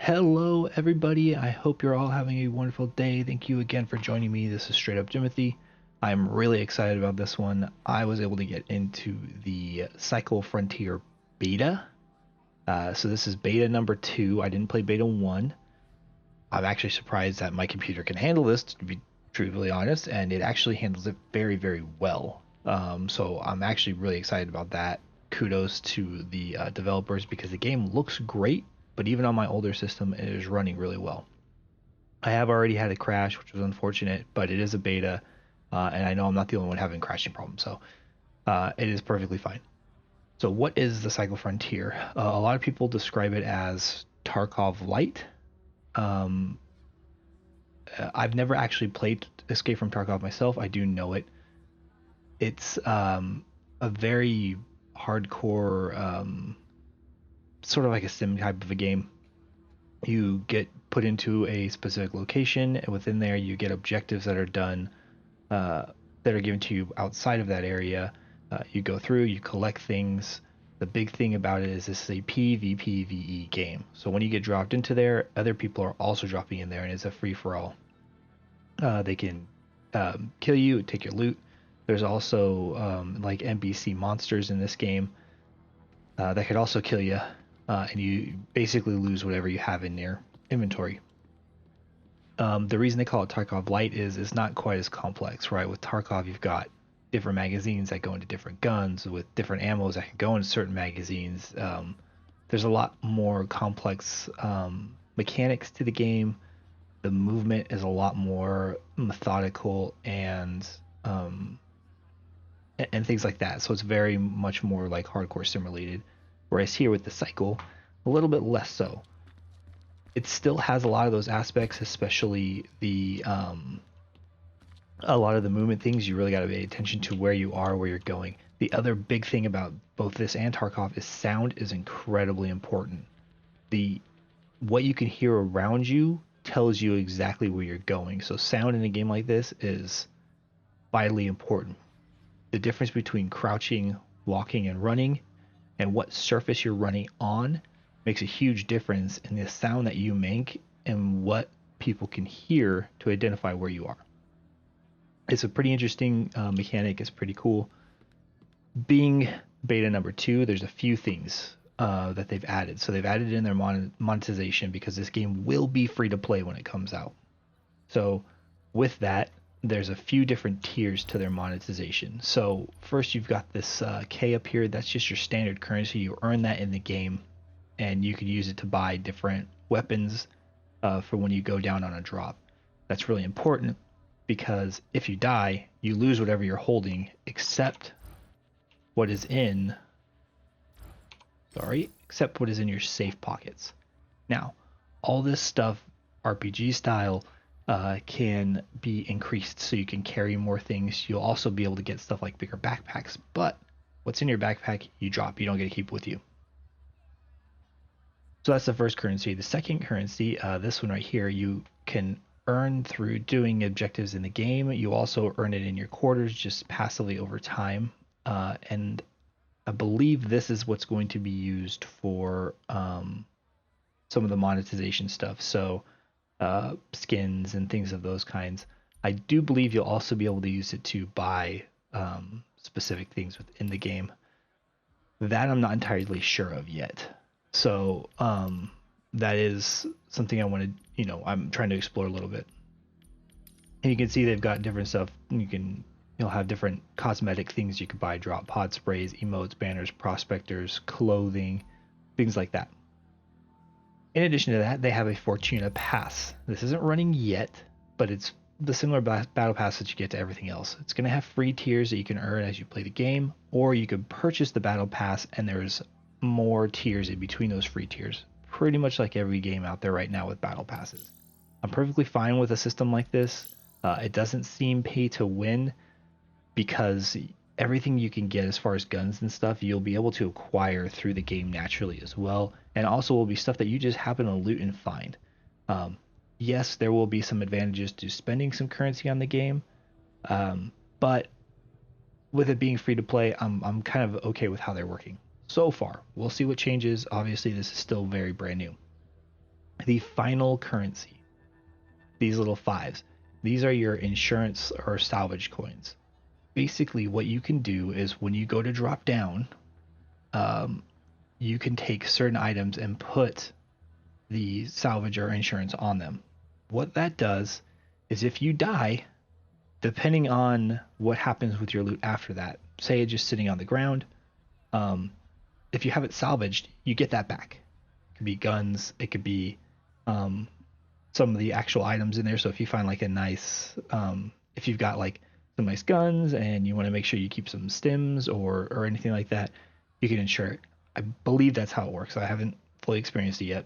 Hello, everybody. I hope you're all having a wonderful day. Thank you again for joining me. This is Straight Up Jimothy. I'm really excited about this one. I was able to get into the Cycle Frontier beta. So this is beta number 2. I didn't play beta 1. I'm actually surprised that my computer can handle this, to be truthfully honest, and it actually handles it very, very well. So I'm actually really excited about that. Kudos to the developers because the game looks great, but even on my older system, it is running really well. I have already had a crash, which was unfortunate, but it is a beta, and I know I'm not the only one having crashing problems, so it is perfectly fine. So, what is the Cycle Frontier? A lot of people describe it as Tarkov Light. Um, I've never actually played Escape from Tarkov myself. I do know it. It's a very hardcore, sort of like a sim type of a game. You get put into a specific location, and within there, you get objectives that are done, uh, that are given to you outside of that area. You go through, you collect things. The big thing about it is this is a PvPvE game. So when you get dropped into there, other people are also dropping in there, and it's a free for all. They can kill you, take your loot. There's also like NPC monsters in this game that could also kill you, and you basically lose whatever you have in your inventory. The reason they call it Tarkov Light is it's not quite as complex, right? With Tarkov, you've got different magazines that go into different guns with different ammos that can go into certain magazines. There's a lot more complex mechanics to the game. The movement is a lot more methodical um, and things like that. So it's very much more like hardcore simulated. Whereas here with the cycle, a little bit less so. It still has a lot of those aspects, especially the a lot of the movement things. You really got to pay attention to where you are, where you're going. The other big thing about both this and Tarkov is sound is incredibly important. The What you can hear around you tells you exactly where you're going. So sound in a game like this is vitally important. The difference between crouching, walking, and running, and what surface you're running on makes a huge difference in the sound that you make and what people can hear to identify where you are. It's a pretty interesting mechanic. It's pretty cool. Being beta number 2, there's a few things that they've added. So they've added in their monetization because this game will be free to play when it comes out. So with that, there's a few different tiers to their monetization. So first, you've got this K up here. That's just your standard currency. You earn that in the game, and you can use it to buy different weapons for when you go down on a drop. That's really important because if you die, you lose whatever you're holding except what is in, except what is in your safe pockets. Now, all this stuff, RPG style, can be increased so you can carry more things. You'll also be able to get stuff like bigger backpacks, but what's in your backpack, you drop. You don't get to keep with you. So that's the first currency. The second currency, this one right here, you can earn through doing objectives in the game. You also earn it in your quarters just passively over time. And I believe this is what's going to be used for some of the monetization stuff. So skins and things of those kinds. I do believe you'll also be able to use it to buy specific things within the game. That I'm not entirely sure of yet. So that is something I wanted, I'm trying to explore a little bit. And you can see they've got different stuff. You'll have different cosmetic things you could buy, drop pod sprays, emotes, banners, prospectors, clothing, things like that. In addition to that, they have a Fortuna Pass. This isn't running yet, but it's the similar battle pass that you get to everything else. It's going to have free tiers that you can earn as you play the game, or you could purchase the battle pass, and there's more tiers in between those free tiers. Pretty much like every game out there right now with battle passes. I'm perfectly fine with a system like this. It doesn't seem pay to win because everything you can get as far as guns and stuff, you'll be able to acquire through the game naturally as well. And also will be stuff that you just happen to loot and find. Yes, there will be some advantages to spending some currency on the game, but with it being free to play, I'm kind of okay with how they're working so far. We'll see what changes. Obviously, this is still very brand new. the final currency, these little fives, these are your insurance or salvage coins. Basically, what you can do is when you go to drop down, you can take certain items and put the salvage or insurance on them. What that does is if you die, depending on what happens with your loot after that, say it's just sitting on the ground, if you have it salvaged, you get that back. It could be guns, it could be some of the actual items in there. So if you find like a nice, if you've got like some nice guns and you want to make sure you keep some stims or anything like that, you can insure it. I believe that's how it works. I haven't fully experienced it yet.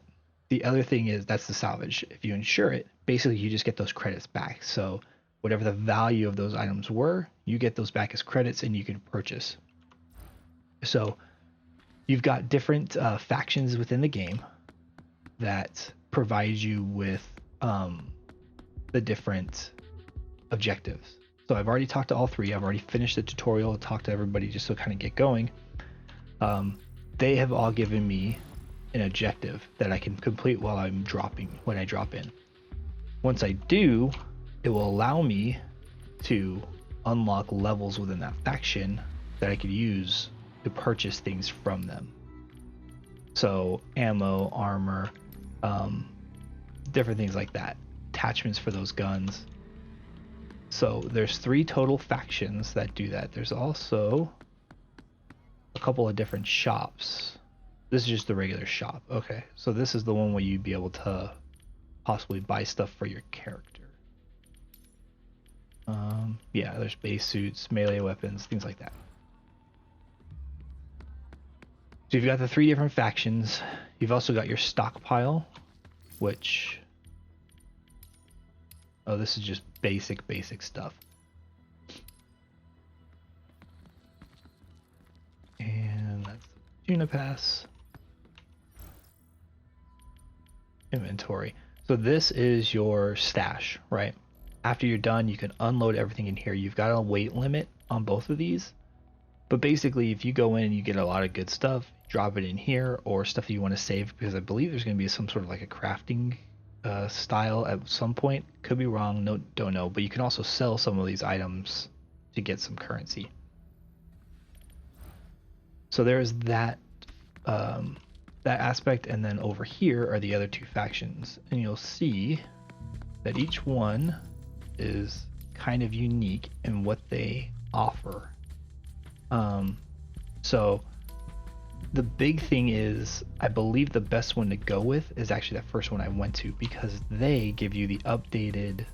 The other thing is that's the salvage. If you insure it, basically you just get those credits back. So whatever the value of those items were, you get those back as credits and you can purchase. So you've got different factions within the game that provide you with the different objectives. So I've already talked to all three. I've already finished the tutorial, talked to everybody just to kind of get going. They have all given me an objective that I can complete while I'm dropping, when I drop in. Once I do, it will allow me to unlock levels within that faction that I could use to purchase things from them. So ammo, armor, different things like that, attachments for those guns. So there's 3 total factions that do that. There's also a couple of different shops. This is just the regular shop. Okay, so this is the one where you'd be able to possibly buy stuff for your character. Yeah, there's base suits, melee weapons, things like that. So you've got the 3 different factions. You've also got your stockpile, which... oh, this is just basic stuff. And that's Unipass. Inventory. So this is your stash, right? After you're done, you can unload everything in here. You've got a weight limit on both of these. But basically, if you go in and you get a lot of good stuff, drop it in here, or stuff that you want to save, because I believe there's going to be some sort of like a crafting style at some point. Could be wrong, no, don't know. But you can also sell some of these items to get some currency. So there's that that aspect, and then over here are the other 2 factions, and you'll see that each one is kind of unique in what they offer. So the big thing is, I believe the best one to go with is actually that first one I went to, because they give you the updated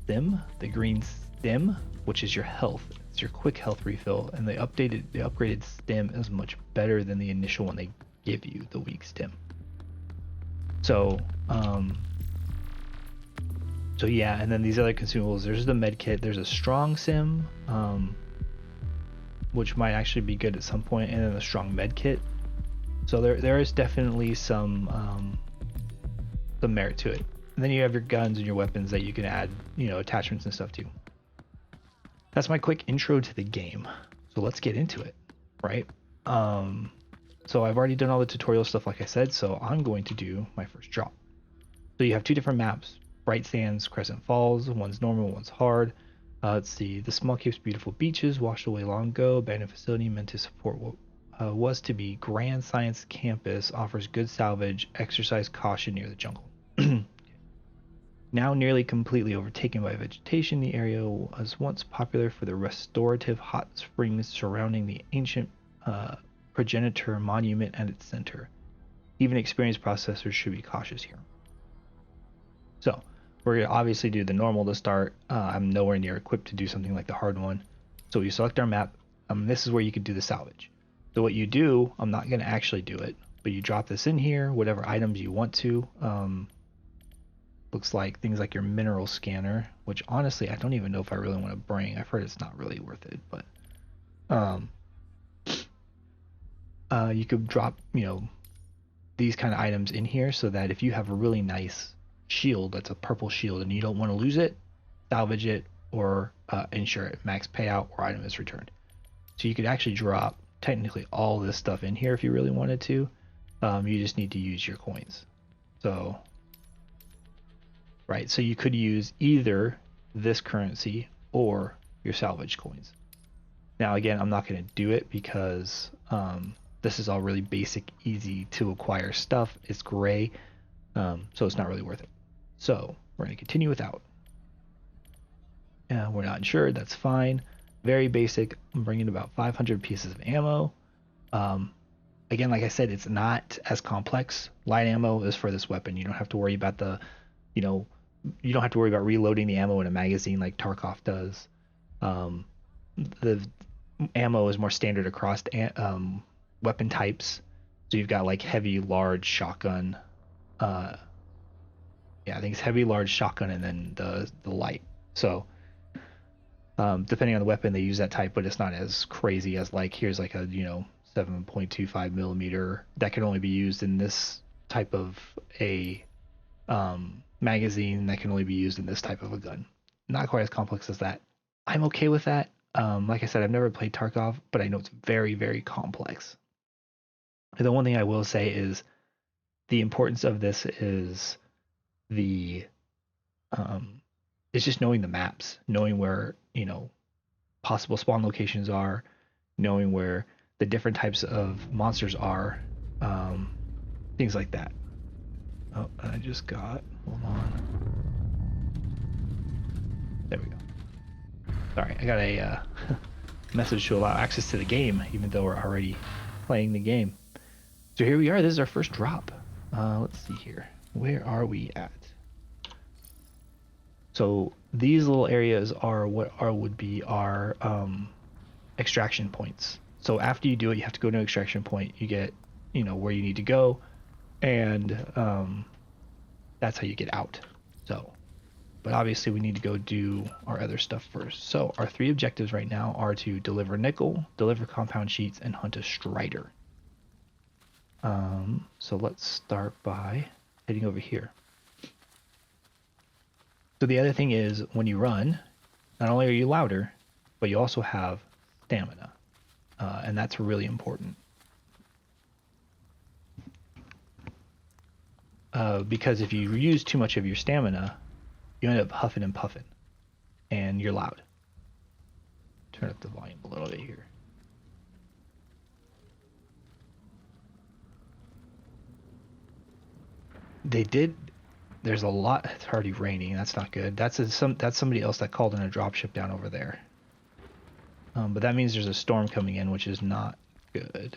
stim, the green stim, which is your health. It's your quick health refill, and the upgraded stim is much better than the initial one they give you, the weak stim. So so yeah, and then these other consumables, there's the med kit, there's a strong sim, which might actually be good at some point, and then the strong med kit. So there is definitely some merit to it. And then you have your guns and your weapons that you can add, you know, attachments and stuff to. That's my quick intro to the game. So let's get into it, right? So I've already done all the tutorial stuff, like I said, so I'm going to do my first drop. So you have 2 different maps, Bright Sands, Crescent Falls. One's normal, one's hard. Let's see, the small cape's beautiful beaches, washed away long ago, abandoned facility meant to support what was to be Grand Science Campus, offers good salvage, exercise caution near the jungle. Now nearly completely overtaken by vegetation, the area was once popular for the restorative hot springs surrounding the ancient progenitor monument at its center. Even experienced processors should be cautious here. So we're going to obviously do the normal to start. I'm nowhere near equipped to do something like the hard one. So we select our map. This is where you could do the salvage. So what you do, I'm not going to actually do it, but you drop this in here, whatever items you want to. Looks like things like your mineral scanner, which honestly, I don't even know if I really want to bring. I've heard it's not really worth it, but you could drop, you know, these kind of items in here so that if you have a really nice shield that's a purple shield and you don't want to lose it, salvage it or insure it, max payout or item is returned. So you could actually drop technically all this stuff in here if you really wanted to. You just need to use your coins. So right? So you could use either this currency or your salvage coins. Now, again, I'm not going to do it because this is all really basic, easy to acquire stuff. It's gray, so it's not really worth it. So we're going to continue without. We're not insured. That's fine. Very basic. I'm bringing about 500 pieces of ammo. Again, like I said, it's not as complex. Light ammo is for this weapon. You don't have to worry about you don't have to worry about reloading the ammo in a magazine like Tarkov does. The ammo is more standard across weapon types. So you've got like heavy, large shotgun. Yeah, I think it's heavy, large shotgun, and then the light. So depending on the weapon, they use that type, but it's not as crazy as like here's like a 7.25 millimeter that can only be used in this type of a magazine that can only be used in this type of a gun. Not quite as complex as that. I'm okay with that. Like I said, I've never played Tarkov, but I know it's very, very complex. And the one thing I will say is the importance of this is it's just knowing the maps, knowing where, possible spawn locations are, knowing where the different types of monsters are, things like that. Oh, I just got, hold on. There we go. Sorry, I got a message to allow access to the game, even though we're already playing the game. So here we are, this is our first drop. Let's see here. Where are we at? So these little areas are what would be our extraction points. So after you do it, you have to go to an extraction point. You get, where you need to go, and that's how you get out. So, but obviously we need to go do our other stuff first. So our 3 objectives right now are to deliver nickel, deliver compound sheets, and hunt a strider. So let's start by heading over here. So the other thing is when you run, not only are you louder, but you also have stamina. And that's really important. Because if you use too much of your stamina, you end up huffing and puffing, and you're loud. Turn up the volume a little bit here. There's a lot. It's already raining. That's not good. That's somebody else that called in a dropship down over there. But that means there's a storm coming in, which is not good.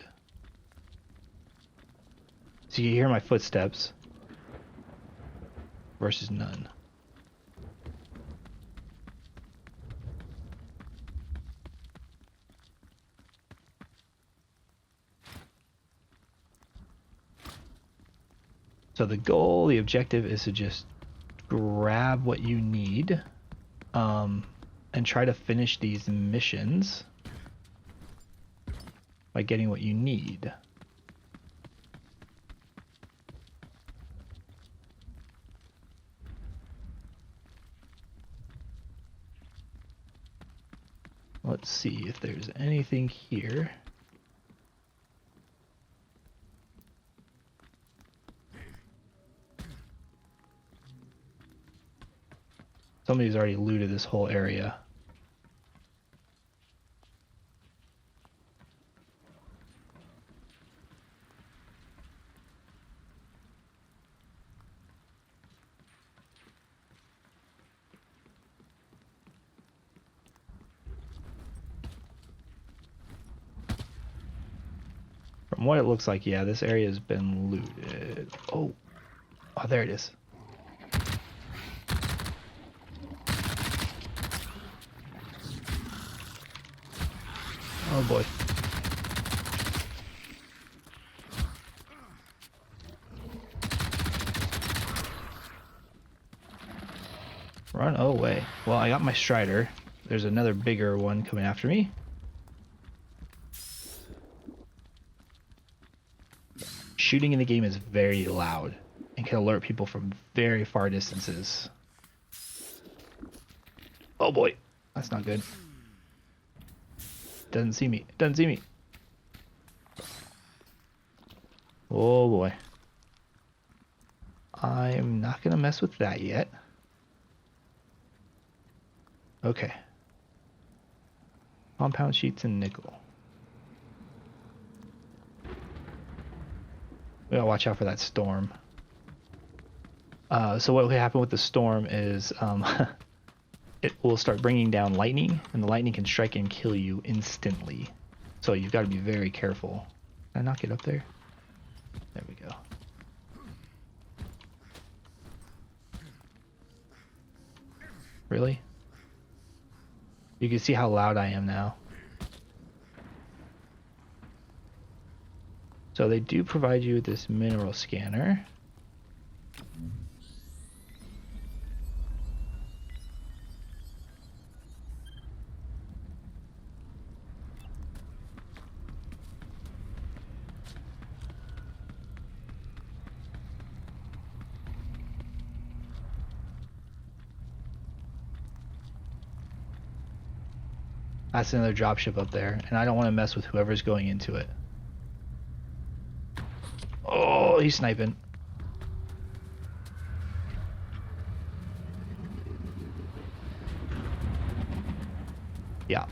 So you hear my footsteps versus none. So the objective is to just grab what you need, and try to finish these missions by getting what you need. Let's see if there's anything here. Somebody's already looted this whole area. From what it looks like, yeah, this area has been looted. Oh, there it is. Oh boy. Run away. Well, I got my strider. There's another bigger one coming after me. Shooting in the game is very loud and can alert people from very far distances. Oh boy, that's not good. Doesn't see me. Doesn't see me. Oh boy. I'm not gonna mess with that yet. Okay. Compound sheets and nickel. We gotta watch out for that storm. So what will happen with the storm is it will start bringing down lightning, and the lightning can strike and kill you instantly. So you've got to be very careful. Can I not get up there? There we go. Really? You can see how loud I am now. So they do provide you with this mineral scanner. That's another dropship up there, and I don't want to mess with whoever's going into it. Oh, he's sniping. Yeah.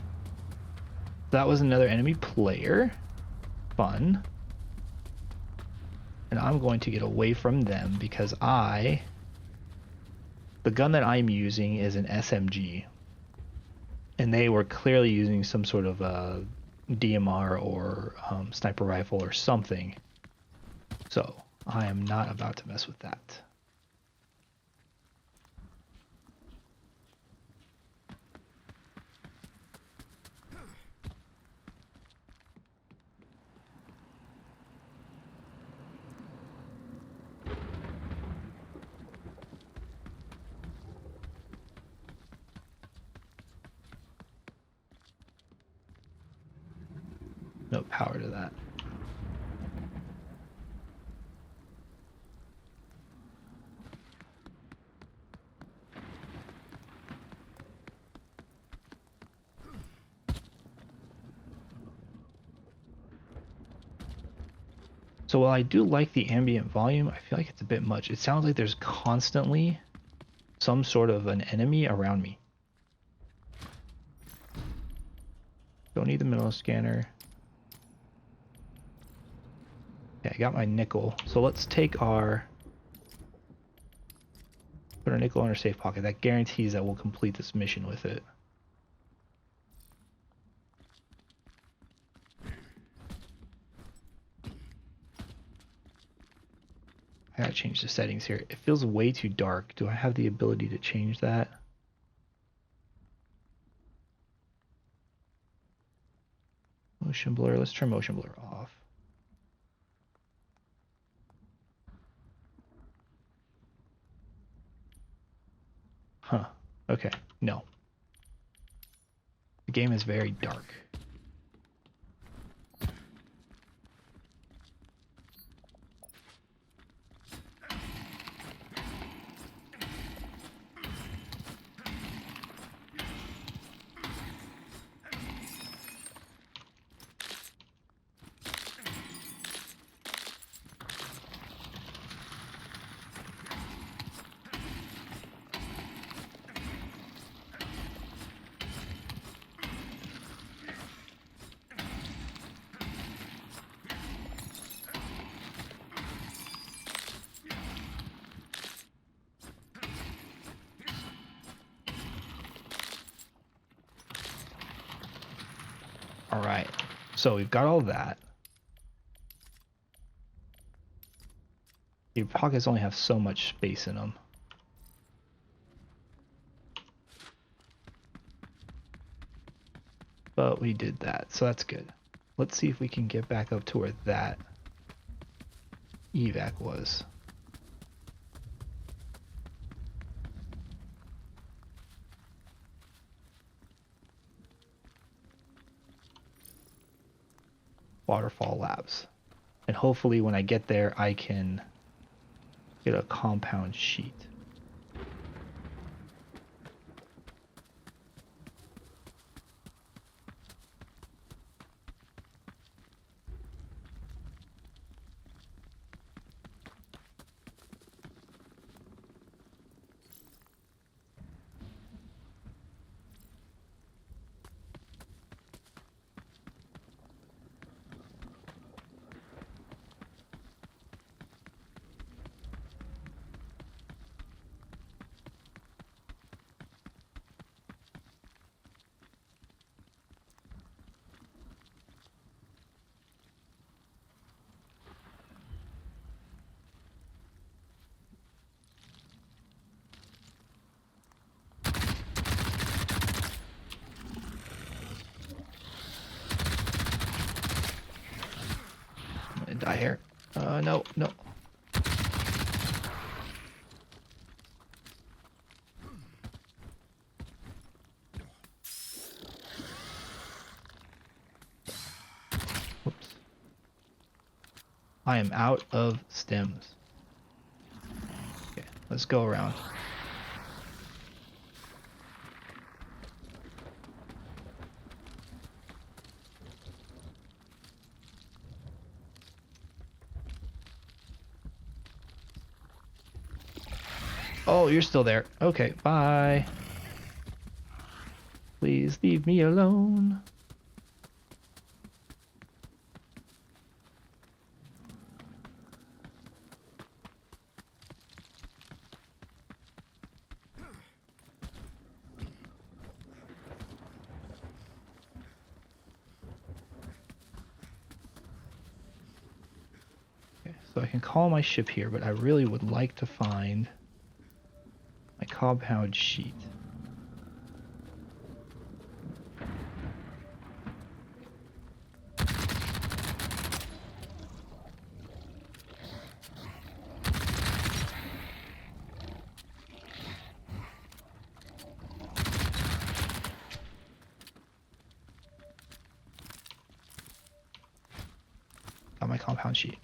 That was another enemy player. Fun. And I'm going to get away from them because the gun that I'm using is an SMG. And they were clearly using some sort of DMR or sniper rifle or something. So I am not about to mess with that. No power to that. So while I do like the ambient volume, I feel like it's a bit much. It sounds like there's constantly some sort of an enemy around me. Don't need the mineral scanner. Okay, I got my nickel. So let's take put our nickel in our safe pocket. That guarantees that we'll complete this mission with it. I gotta change the settings here. It feels way too dark. Do I have the ability to change that? Motion blur. Let's turn motion blur off. Huh. Okay. No. The game is very dark. All right, so we've got all that. Your pockets only have so much space in them. But we did that, so that's good. Let's see if we can get back up to where that evac was. Waterfall Labs. And hopefully when I get there, I can get a compound sheet. die here. No, no. Whoops. I am out of stems. Okay, let's go around. Oh, you're still there. Okay, bye. Please leave me alone. Okay, so I can call my ship here, but I really would like to find my compound sheet. Got my compound sheet.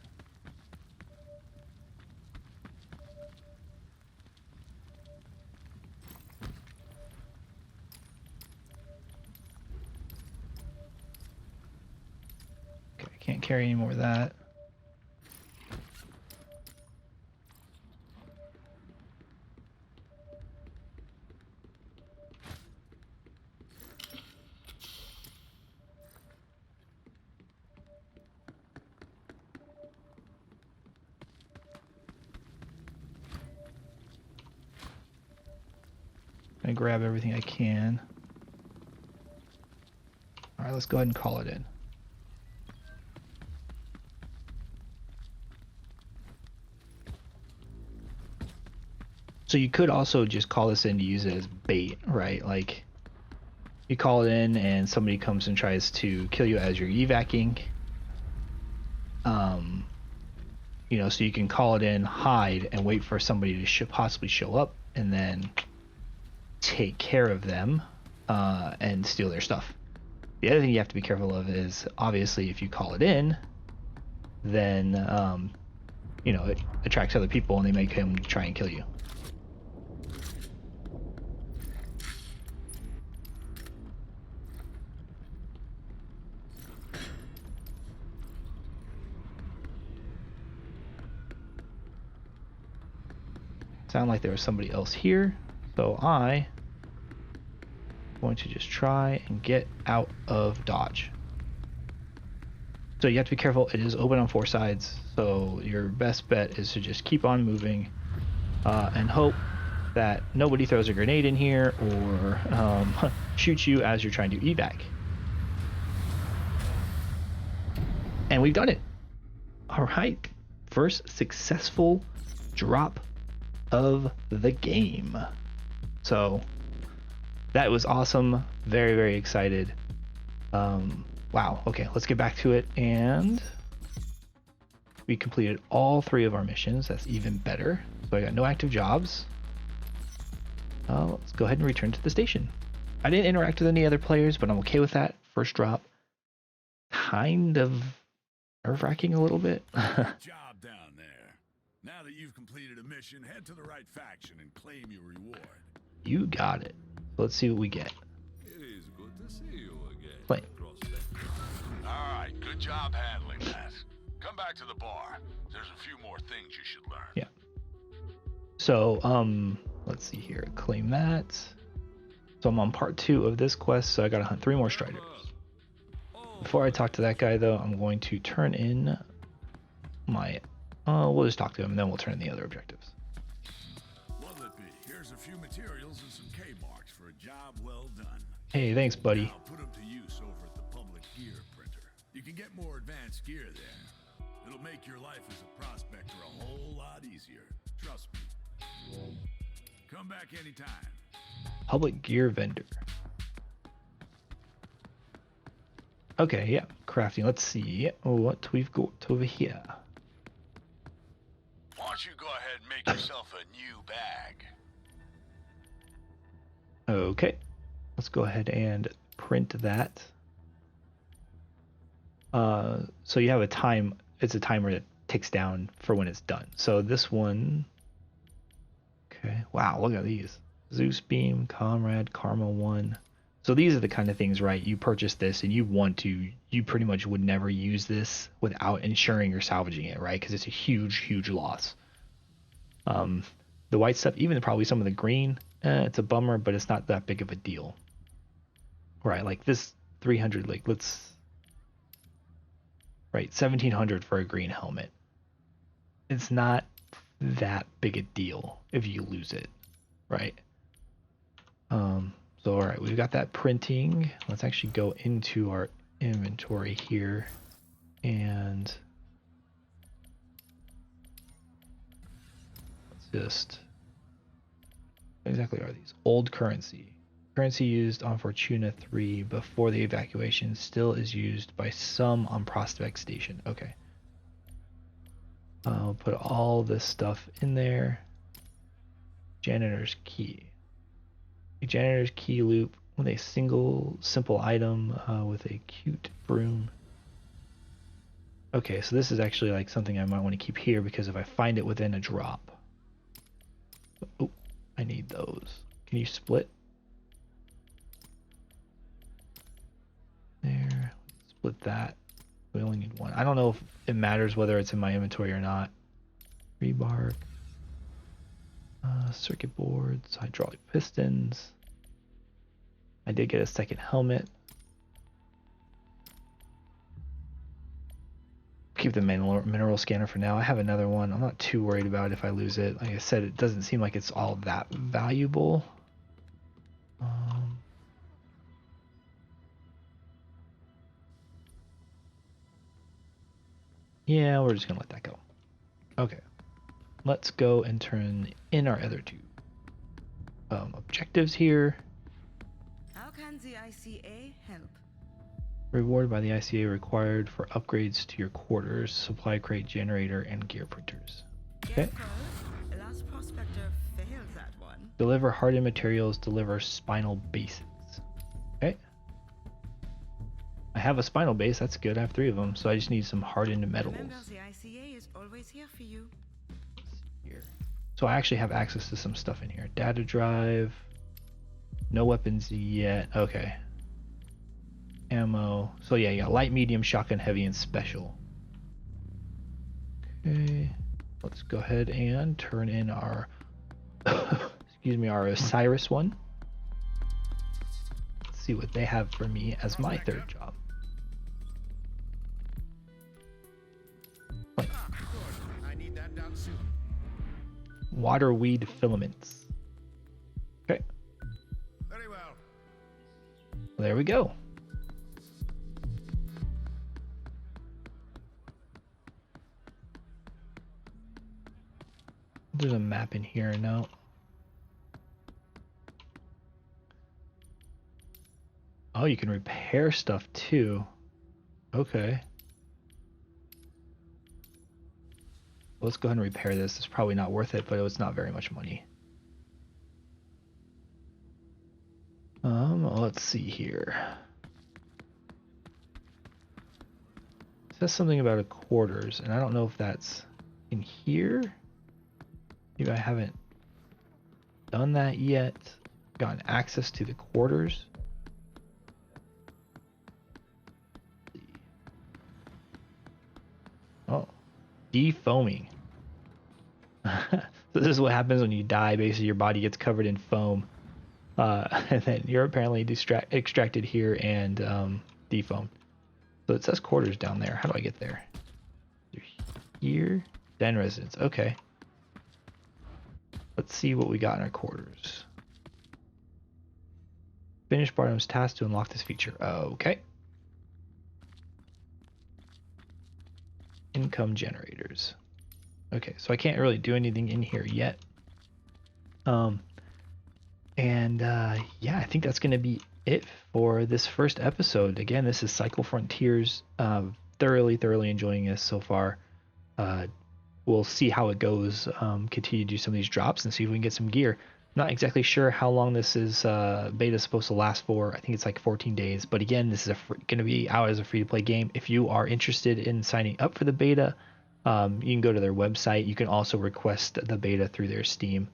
Okay, I can't carry any more of that. I grab everything I can. All right, let's go ahead and call it in. So you could also just call this in to use it as bait, right? Like you call it in and somebody comes and tries to kill you as you're evacing. You know, so you can call it in, hide, and wait for somebody to possibly show up, and then take care of them and steal their stuff. The other thing you have to be careful of is, obviously, if you call it in, then you know, it attracts other people and they may come try and kill you. Sound like there was somebody else here, so I'm going to just try and get out of dodge. So you have to be careful. It is open on 4 sides, so your best bet is to just keep on moving and hope that nobody throws a grenade in here or shoots you as you're trying to evac. And we've done it. All right, first successful drop of the game. So that was awesome. Very, very excited. Wow. Okay, let's get back to it. And we completed all 3 of our missions. That's even better. So I got no active jobs. Let's go ahead and return to the station. I didn't interact with any other players, but I'm okay with that. First drop. Kind of nerve-wracking a little bit. Job down there. Now that you've completed a mission, head to the right faction and claim your reward. You got it. Let's see what we get. It is good to see you again. Play. All right, good job handling that. Come back to the bar. There's a few more things you should learn. Yeah. So, let's see here. Claim that. So I'm on part 2 of this quest, so I gotta hunt 3 more striders. Before I talk to that guy, though, I'm going to turn in my... we'll just talk to him, and then we'll turn in the other objectives. What'll it be? Here's a few materials and some K-marks for a job well done. Hey, thanks, buddy. Now put them to use over at the public gear printer. You can get more advanced gear there. It'll make your life as a prospector a whole lot easier. Trust me. Come back anytime. Public gear vendor. Okay, yeah, crafting. Let's see what we've got over here. Why don't you go ahead and make yourself a new bag? Okay, let's go ahead and print that. So you have a time, it's a timer that ticks down for when it's done. So this one, okay, wow, look at these. Zeus Beam, Comrade, Karma 1. So these are the kind of things, right? You purchase this and you pretty much would never use this without ensuring you're salvaging it, right? Because it's a huge, huge loss. The white stuff, even probably some of the green, it's a bummer, but it's not that big of a deal. Right, like this 300, like right, 1700 for a green helmet. It's not that big a deal if you lose it, right? So all right, we've got that printing. Let's actually go into our inventory here and let's just, what exactly are these? Old currency. Currency used on Fortuna 3 before the evacuation still is used by some on Prospect Station. Okay. I'll put all this stuff in there. Janitor's key. A janitor's key loop with a single simple item with a cute broom. Okay, so this is actually like something I might want to keep here because if I find it within a drop. Oh, I need those. Can you split? There. Split that. We only need one. I don't know if it matters whether it's in my inventory or not. Rebar. Circuit boards, hydraulic pistons. I did get a second helmet. Keep the mineral scanner for now. I have another one. I'm not too worried about if I lose it. Like I said, it doesn't seem like it's all that valuable. Yeah, we're just gonna let that go. Okay, let's go and turn in our other two objectives here. How can the ICA help? Reward by the ICA required for upgrades to your quarters, supply crate, generator, and gear printers. Okay. Yes, last prospector failed that one. Deliver hardened materials, deliver spinal bases. Okay. I have a spinal base, that's good. I have 3 of them, so I just need some hardened metals. Remember, the ICA is always here for you. Here. So I actually have access to some stuff in here. Data drive. No weapons yet. Okay. Ammo. So yeah, you got light, medium, shotgun, heavy, and special. Okay. Let's go ahead and turn in our excuse me, our Osiris one. Let's see what they have for me as my 3rd job. I need that done soon. Waterweed filaments. Okay. Very well. There we go. There's a map in here now. Oh, you can repair stuff too. Okay. Let's go ahead and repair this. It's probably not worth it, but it's not very much money. Let's see here. It says something about a quarters, and I don't know if that's in here. Maybe I haven't done that yet. Gotten access to the quarters. Oh, defoaming. So this is what happens when you die. Basically, your body gets covered in foam. And then you're apparently extracted here and defoamed. So it says quarters down there. How do I get there? Here? Den residence. Okay. Let's see what we got in our quarters. Finish Barnum's task to unlock this feature. Okay. Income generators. Okay, so I can't really do anything in here yet. Yeah, I think that's gonna be it for this first episode. Again, this is Cycle Frontiers. Thoroughly enjoying this so far. We'll see how it goes. Continue to do some of these drops and see if we can get some gear. Not exactly sure how long this is beta is supposed to last for. I think it's like 14 days. But again, this is going to be out as a free-to-play game. If you are interested in signing up for the beta, you can go to their website. You can also request the beta through their Steam.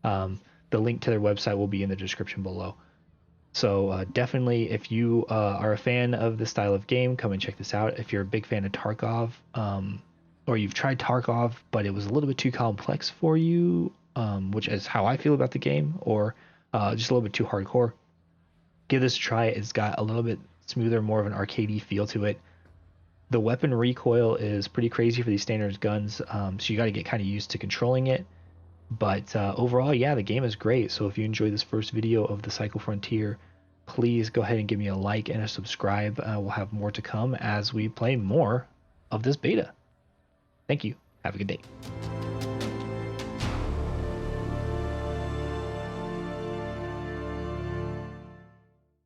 The link to their website will be in the description below. So definitely, if you are a fan of this style of game, come and check this out. If you're a big fan of Tarkov, or you've tried Tarkov, but it was a little bit too complex for you, which is how I feel about the game, or just a little bit too hardcore, give this a try. It's got a little bit smoother, more of an arcadey feel to it. The weapon recoil is pretty crazy for these standard guns, so you got to get kind of used to controlling it. But overall, yeah, the game is great. So if you enjoyed this first video of the Cycle Frontier, please go ahead and give me a like and a subscribe. We'll have more to come as we play more of this beta. Thank you. Have a good day.